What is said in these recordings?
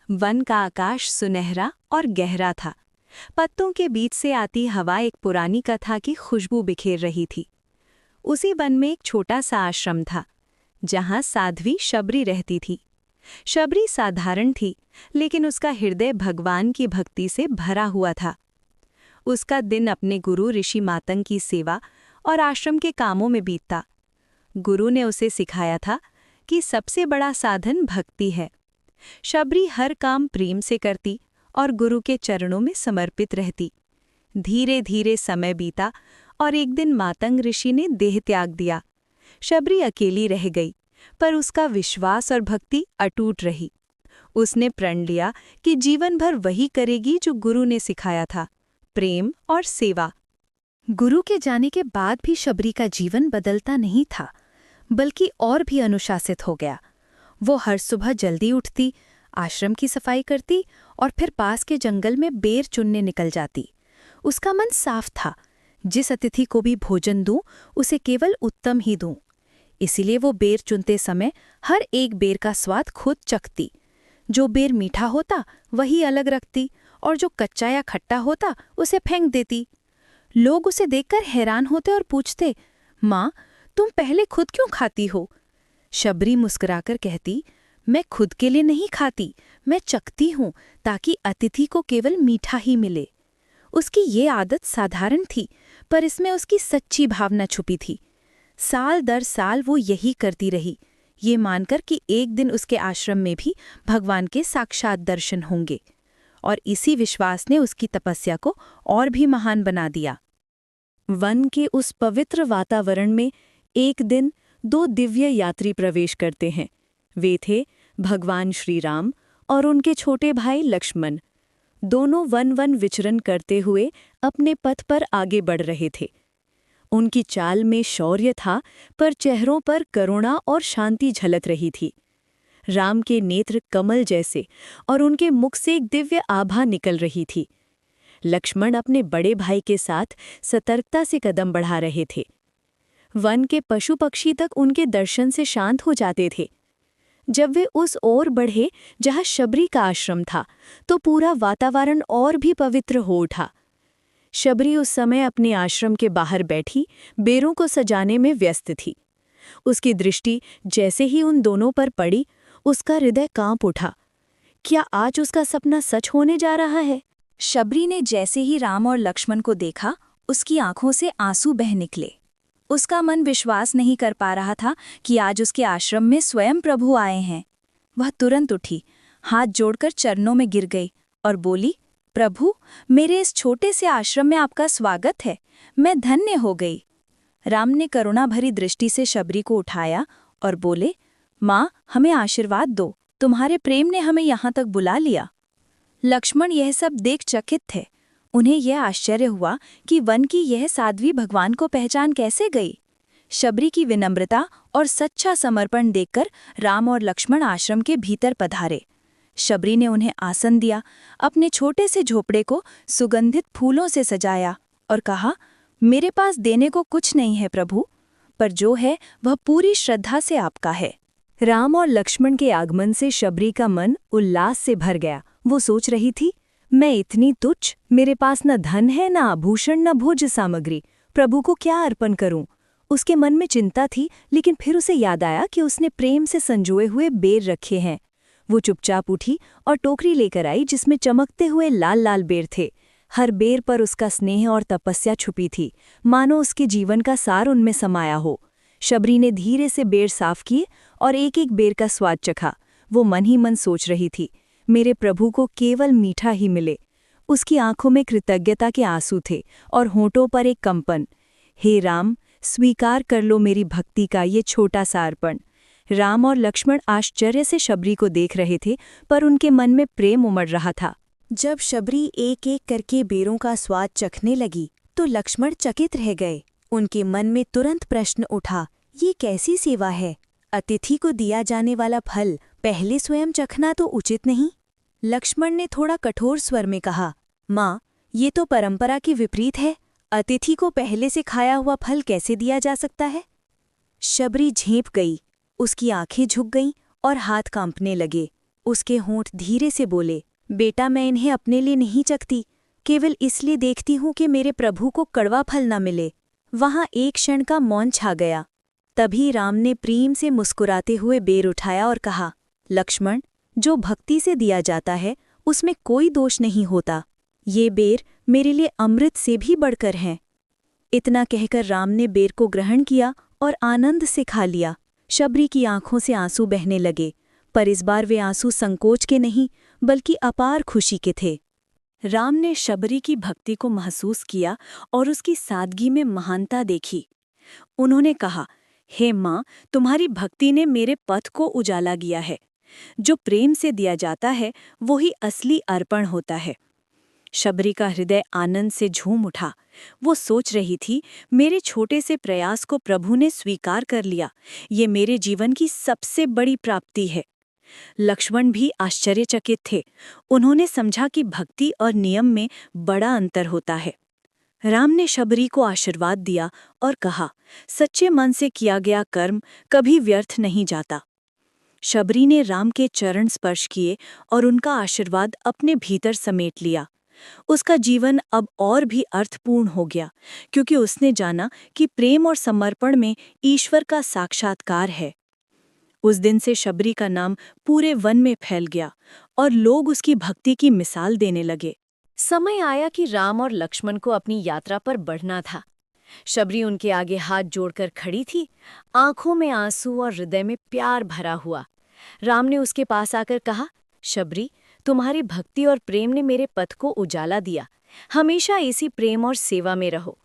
One का आकाश सुनहरा और गहरा था। पत्तों के बीच से आती हवा एक पुरानी कथा की खुशबू बिखेर रही थी। उसी वन में एक छोटा सा आश्रम था, जहां साध्वी शबरी रहती थी। शबरी साधारण थी, लेकिन उसका हृदय भगवान की भक्ति से भरा हुआ था। उसका दिन अपने गुरु ऋषि मातंग की सेवा और आश्रम के कामों में बीतता। गुरु ने उसे सिखाया था कि सबसे बड़ा साधन भक्ति है। शबरी हर काम प्रेम से करती और गुरु के चरणों में समर्पित रहती। धीरे धीरे समय बीता और एक दिन मातंग ऋषि ने देह त्याग दिया। शबरी अकेली रह गई, पर उसका विश्वास और भक्ति अटूट रही। उसने प्रण लिया कि जीवन भर वही करेगी जो गुरु ने सिखाया था, प्रेम और सेवा। गुरु के जाने के बाद भी शबरी का जीवन बदलता नहीं था, बल्कि और भी अनुशासित हो गया। वो हर सुबह जल्दी उठती, आश्रम की सफाई करती और फिर पास के जंगल में बेर चुनने निकल जाती। उसका मन साफ था, जिस अतिथि को भी भोजन दूं, उसे केवल उत्तम ही दूं। इसीलिए वो बेर चुनते समय हर एक बेर का स्वाद खुद चखती। जो बेर मीठा होता वही अलग रखती, और जो कच्चा या खट्टा होता उसे फेंक देती। लोग उसे देखकर हैरान होते और पूछते, माँ, तुम पहले खुद क्यों खाती हो? शबरी मुस्कुराकर कहती, मैं खुद के लिए नहीं खाती, मैं चखती हूँ ताकि अतिथि को केवल मीठा ही मिले। उसकी ये आदत साधारण थी, पर इसमें उसकी सच्ची भावना छुपी थी। साल दर साल वो यही करती रही, ये मानकर कि एक दिन उसके आश्रम में भी भगवान के साक्षात दर्शन होंगे। और इसी विश्वास ने उसकी तपस्या को और भी महान बना दिया। वन के उस पवित्र वातावरण में एक दिन दो दिव्य यात्री प्रवेश करते हैं। वे थे भगवान श्री राम और उनके छोटे भाई लक्ष्मण। दोनों वन विचरण करते हुए अपने पथ पर आगे बढ़ रहे थे। उनकी चाल में शौर्य था, पर चेहरों पर करुणा और शांति झलक रही थी। राम के नेत्र कमल जैसे और उनके मुख से एक दिव्य आभा निकल रही थी। लक्ष्मण अपने बड़े भाई के साथ सतर्कता से कदम बढ़ा रहे थे। वन के पशु पक्षी तक उनके दर्शन से शांत हो जाते थे। जब वे उस ओर बढ़े जहाँ शबरी का आश्रम था, तो पूरा वातावरण और भी पवित्र हो उठा। शबरी उस समय अपने आश्रम के बाहर बैठी बेरों को सजाने में व्यस्त थी। उसकी दृष्टि जैसे ही उन दोनों पर पड़ी, उसका हृदय कांप उठा। क्या आज उसका सपना सच होने जा रहा है? शबरी ने जैसे ही राम और लक्ष्मण को देखा, उसकी आंखों से आंसू बह निकले। उसका मन विश्वास नहीं कर पा रहा था कि आज उसके आश्रम में स्वयं प्रभु आए हैं। वह तुरंत उठी, हाथ जोड़कर चरणों में गिर गई और बोली, प्रभु, मेरे इस छोटे से आश्रम में आपका स्वागत है, मैं धन्य हो गई। राम ने करुणा भरी दृष्टि से शबरी को उठाया और बोले, माँ, हमें आशीर्वाद दो, तुम्हारे प्रेम ने हमें यहाँ तक बुला लिया। लक्ष्मण यह सब देख चकित थे। उन्हें यह आश्चर्य हुआ कि वन की यह साध्वी भगवान को पहचान कैसे गई। शबरी की विनम्रता और सच्चा समर्पण देखकर राम और लक्ष्मण आश्रम के भीतर पधारे। शबरी ने उन्हें आसन दिया, अपने छोटे से झोपड़े को सुगंधित फूलों से सजाया और कहा, मेरे पास देने को कुछ नहीं है प्रभु, पर जो है वह पूरी श्रद्धा से आपका है। राम और लक्ष्मण के आगमन से शबरी का मन उल्लास से भर गया। वो सोच रही थी, मैं इतनी तुच्छ, मेरे पास न धन है, न आभूषण, न भोज सामग्री, प्रभु को क्या अर्पण करूं? उसके मन में चिंता थी, लेकिन फिर उसे याद आया कि उसने प्रेम से संजोए हुए बेर रखे हैं। वो चुपचाप उठी और टोकरी लेकर आई, जिसमें चमकते हुए लाल लाल बेर थे। हर बेर पर उसका स्नेह और तपस्या छुपी थी, मानो उसके जीवन का सार उनमें समाया हो। शबरी ने धीरे से बेर साफ किए और एक एक बेर का स्वाद चखा। वो मन ही मन सोच रही थी, मेरे प्रभु को केवल मीठा ही मिले। उसकी आंखों में कृतज्ञता के आंसू थे और होंठों पर एक कंपन। हे राम, स्वीकार कर लो मेरी भक्ति का ये छोटा सा अर्पण। राम और लक्ष्मण आश्चर्य से शबरी को देख रहे थे, पर उनके मन में प्रेम उमड़ रहा था। जब शबरी एक एक करके बेरों का स्वाद चखने लगी, तो लक्ष्मण चकित रह गए। उनके मन में तुरंत प्रश्न उठा, ये कैसी सेवा है? अतिथि को दिया जाने वाला फल पहले स्वयं चखना तो उचित नहीं। लक्ष्मण ने थोड़ा कठोर स्वर में कहा, माँ, ये तो परंपरा के विपरीत है। अतिथि को पहले से खाया हुआ फल कैसे दिया जा सकता है? शबरी झेंप गई, उसकी आंखें झुक गईं और हाथ कांपने लगे। उसके होंठ धीरे से बोले, बेटा मैं इन्हें अपने लिए नहीं चखती, केवल इसलिए देखती हूँ कि मेरे प्रभु को कड़वा फल न मिले। वहाँ एक क्षण का मौन छा गया। तभी राम ने प्रेम से मुस्कुराते हुए बेर उठाया और कहा, लक्ष्मण, जो भक्ति से दिया जाता है उसमें कोई दोष नहीं होता। ये बेर मेरे लिए अमृत से भी बढ़कर है। इतना कहकर राम ने बेर को ग्रहण किया और आनंद से खा लिया। शबरी की आंखों से आंसू बहने लगे, पर इस बार वे आंसू संकोच के नहीं बल्कि अपार खुशी के थे। राम ने शबरी की भक्ति को महसूस किया और उसकी सादगी में महानता देखी। उन्होंने कहा, हे माँ, तुम्हारी भक्ति ने मेरे पथ को उजाला किया है। जो प्रेम से दिया जाता है वही असली अर्पण होता है। शबरी का हृदय आनंद से झूम उठा। वो सोच रही थी, मेरे छोटे से प्रयास को प्रभु ने स्वीकार कर लिया। ये मेरे जीवन की सबसे बड़ी प्राप्ति है। लक्ष्मण भी आश्चर्यचकित थे। उन्होंने समझा कि भक्ति और नियम में बड़ा अंतर होता है। राम ने शबरी को आशीर्वाद दिया और कहा, सच्चे मन से किया गया कर्म कभी व्यर्थ नहीं जाता। शबरी ने राम के चरण स्पर्श किए और उनका आशीर्वाद अपने भीतर समेट लिया। उसका जीवन अब और भी अर्थपूर्ण हो गया, क्योंकि उसने जाना कि प्रेम और समर्पण में ईश्वर का साक्षात्कार है। उस दिन से शबरी का नाम पूरे वन में फैल गया और लोग उसकी भक्ति की मिसाल देने लगे। समय आया कि राम और लक्ष्मण को अपनी यात्रा पर बढ़ना था। शबरी उनके आगे हाथ जोड़कर खड़ी थी, आंखों में आंसू और हृदय में प्यार भरा हुआ। राम ने उसके पास आकर कहा, शबरी, तुम्हारी भक्ति और प्रेम ने मेरे पथ को उजाला दिया। हमेशा इसी प्रेम और सेवा में रहो।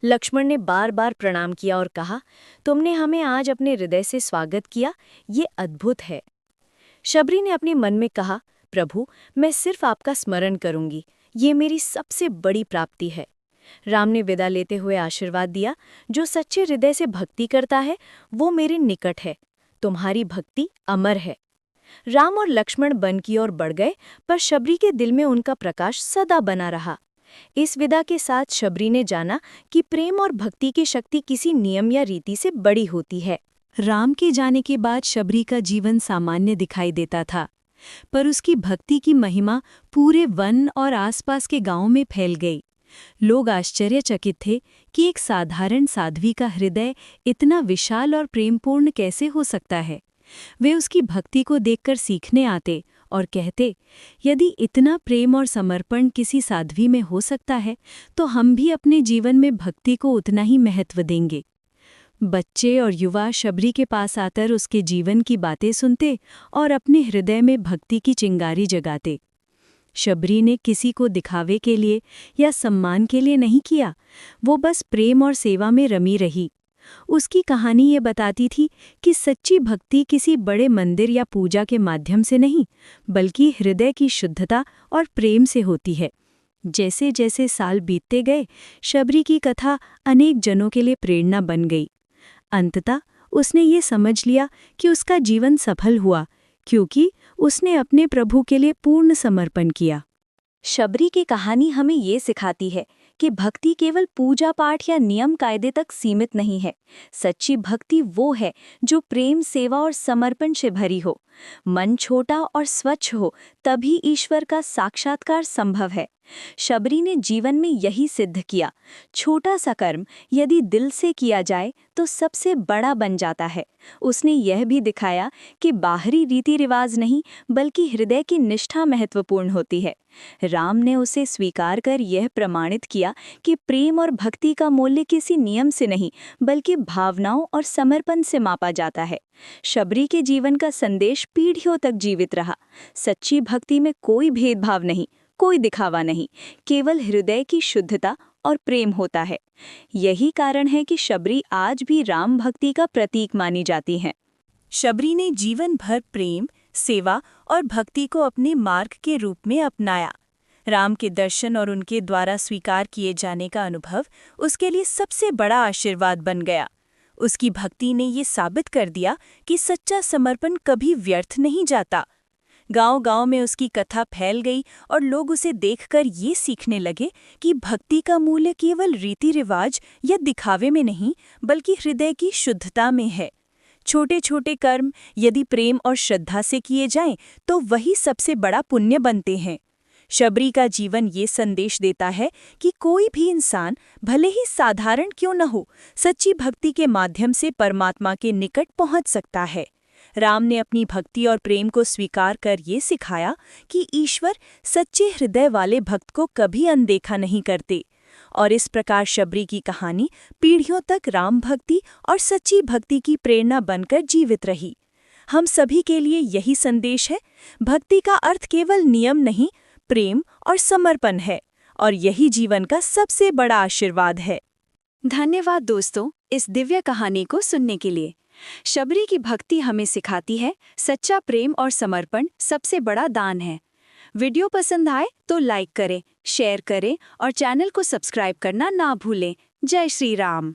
लक्ष्मण ने बार बार प्रणाम किया और कहा, तुमने हमें आज अपने हृदय से स्वागत किया, ये अद्भुत है। शबरी ने अपने मन में कहा, प्रभु, मैं सिर्फ आपका स्मरण करूंगी, ये मेरी सबसे बड़ी प्राप्ति है। राम ने विदा लेते हुए आशीर्वाद दिया, जो सच्चे हृदय से भक्ति करता है वो मेरे निकट है। तुम्हारी भक्ति अमर है। राम और लक्ष्मण वन की ओर बढ़ गए, पर शबरी के दिल में उनका प्रकाश सदा बना रहा। इस विदा के साथ शबरी ने जाना कि प्रेम और भक्ति की शक्ति किसी नियम या रीति से बड़ी होती है। राम के जाने के बाद शबरी का जीवन सामान्य दिखाई देता था, पर उसकी भक्ति की महिमा पूरे वन और आसपास के गांवों में फैल गई। लोग आश्चर्यचकित थे कि एक साधारण साध्वी का हृदय इतना विशाल और प्रेमपूर्ण कैसे हो सकता है। वे उसकी भक्ति को देखकर सीखने आते और कहते, यदि इतना प्रेम और समर्पण किसी साध्वी में हो सकता है तो हम भी अपने जीवन में भक्ति को उतना ही महत्व देंगे। बच्चे और युवा शबरी के पास आकर उसके जीवन की बातें सुनते और अपने हृदय में भक्ति की चिंगारी जगाते। शबरी ने किसी को दिखावे के लिए या सम्मान के लिए नहीं किया, वो बस प्रेम और सेवा में रमी रही। उसकी कहानी ये बताती थी कि सच्ची भक्ति किसी बड़े मंदिर या पूजा के माध्यम से नहीं, बल्कि हृदय की शुद्धता और प्रेम से होती है। जैसे जैसे साल बीतते गए, शबरी की कथा अनेक जनों के लिए प्रेरणा बन गई। अंततः उसने ये समझ लिया कि उसका जीवन सफल हुआ, क्योंकि उसने अपने प्रभु के लिए पूर्ण समर्पण किया। शबरी की कहानी हमें ये सिखाती है कि भक्ति केवल पूजा पाठ या नियम कायदे तक सीमित नहीं है। सच्ची भक्ति वो है जो प्रेम, सेवा और समर्पण से भरी हो। मन छोटा और स्वच्छ हो, तभी ईश्वर का साक्षात्कार संभव है। शबरी ने जीवन में यही सिद्ध किया। छोटा सा कर्म यदि दिल से किया जाए तो सबसे बड़ा बन जाता है। उसने यह भी दिखाया कि बाहरी रीति रिवाज नहीं, बल्कि हृदय की निष्ठा महत्वपूर्ण होती है। राम ने उसे स्वीकार कर यह प्रमाणित किया कि प्रेम और भक्ति का मूल्य किसी नियम से नहीं, बल्कि भावनाओं और समर्पण से मापा जाता है। शबरी के जीवन का संदेश पीढ़ियों तक जीवित रहा। सच्ची भक्ति में कोई भेदभाव नहीं, कोई दिखावा नहीं, केवल हृदय की शुद्धता और प्रेम होता है। यही कारण है कि शबरी आज भी राम भक्ति का प्रतीक मानी जाती हैं। शबरी ने जीवन भर प्रेम, सेवा और भक्ति को अपने मार्ग के रूप में अपनाया। राम के दर्शन और उनके द्वारा स्वीकार किए जाने का अनुभव उसके लिए सबसे बड़ा आशीर्वाद बन गया। उसकी भक्ति ने ये साबित कर दिया कि सच्चा समर्पण कभी व्यर्थ नहीं जाता। गांव-गांव में उसकी कथा फैल गई और लोग उसे देखकर ये सीखने लगे कि भक्ति का मूल्य केवल रीति रिवाज या दिखावे में नहीं, बल्कि हृदय की शुद्धता में है। छोटे छोटे कर्म यदि प्रेम और श्रद्धा से किए जाएं तो वही सबसे बड़ा पुण्य बनते हैं। शबरी का जीवन ये संदेश देता है कि कोई भी इंसान भले ही साधारण क्यों न हो, सच्ची भक्ति के माध्यम से परमात्मा के निकट पहुंच सकता है। राम ने अपनी भक्ति और प्रेम को स्वीकार कर ये सिखाया कि ईश्वर सच्चे हृदय वाले भक्त को कभी अनदेखा नहीं करते। और इस प्रकार शबरी की कहानी पीढ़ियों तक राम भक्ति और सच्ची भक्ति की प्रेरणा बनकर जीवित रही। हम सभी के लिए यही संदेश है, भक्ति का अर्थ केवल नियम नहीं, प्रेम और समर्पण है, और यही जीवन का सबसे बड़ा आशीर्वाद है। धन्यवाद दोस्तों, इस दिव्य कहानी को सुनने के लिए। शबरी की भक्ति हमें सिखाती है सच्चा प्रेम और समर्पण सबसे बड़ा दान है। वीडियो पसंद आए तो लाइक करें, शेयर करें और चैनल को सब्सक्राइब करना ना भूलें। जय श्री राम।